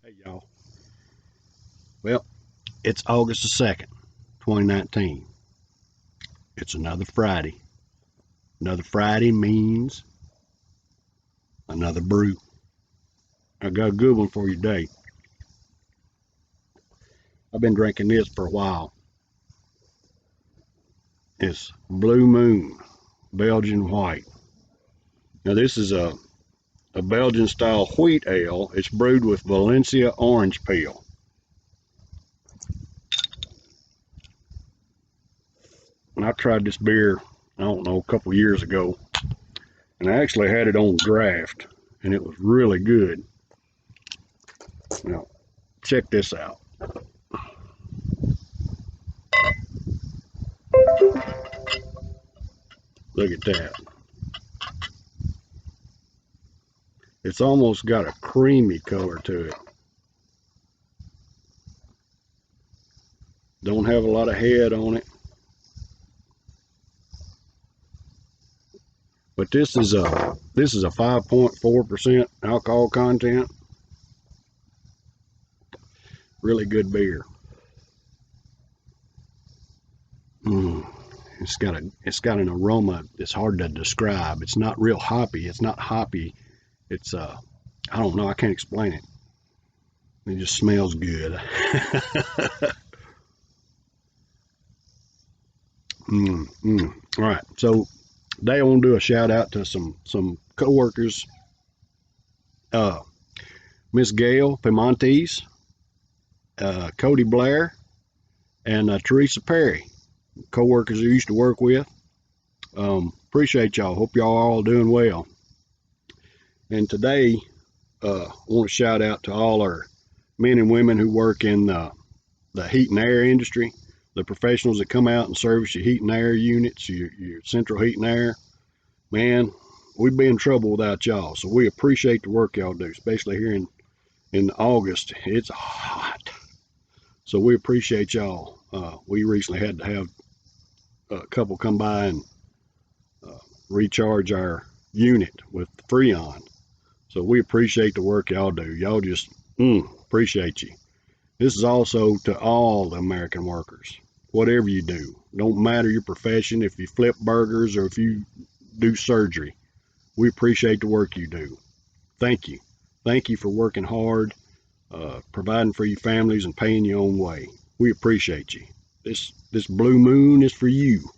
Hey y'all. Well, it's August the 2nd, 2019. It's another Friday. Another Friday means another brew. I got a good one for you today. I've been drinking this for a while. It's Blue Moon Belgian White. Now this is a Belgian style wheat ale. It's brewed with Valencia orange peel. And I tried this beer, I don't know, a couple years ago, and I actually had it on draft, and it was really good. Now, check this out. Look at that. It's almost got a creamy color to it. Don't have a lot of head on it. But this is a 5.4% alcohol content. Really good beer. It's got an aroma that's hard to describe. It's not real hoppy. It's not hoppy. It's I don't know. I can't explain it. It just smells good. All right. So today I want to do a shout out to some co-workers. Ms Gail Pimontes, Cody Blair, and Teresa Perry, co-workers I used to work with. Appreciate y'all. Hope y'all are all doing well. And today I want to shout out to all our men and women who work in the heat and air industry, the professionals that come out and service your heat and air units, your central heat and air. Man, we'd be in trouble without y'all. So we appreciate the work y'all do, especially here in August. It's hot. So we appreciate y'all. We recently had to have a couple come by and recharge our unit with Freon. So we appreciate the work y'all do. Y'all just appreciate you. This is also to all the American workers. Whatever you do, don't matter your profession, if you flip burgers or if you do surgery, we appreciate the work you do. Thank you. Thank you for working hard, providing for your families and paying your own way. We appreciate you. This Blue Moon is for you.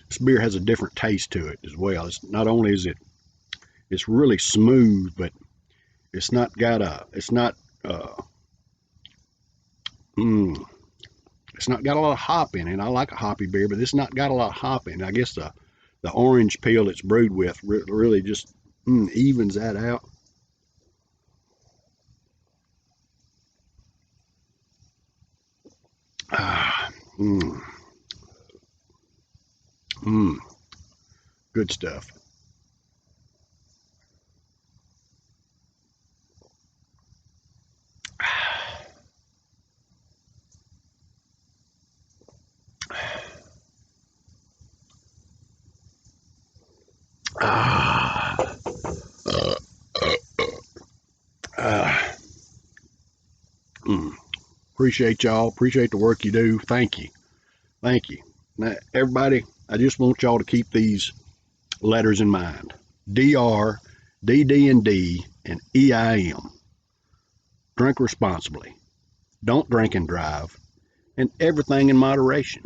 This beer has a different taste to it as well. It's not only is it's really smooth, but it's not got a lot of hop in it. I like a hoppy beer, but it's not got a lot of hop in it. I guess the orange peel it's brewed with really just evens that out. Good stuff. Appreciate y'all. Appreciate the work you do. Thank you. Thank you. Now, everybody, I just want y'all to keep these letters in mind. DR, DD&D, and EIM. Drink responsibly. Don't drink and drive. And everything in moderation.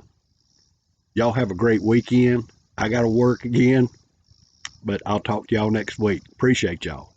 Y'all have a great weekend. I got to work again, but I'll talk to y'all next week. Appreciate y'all.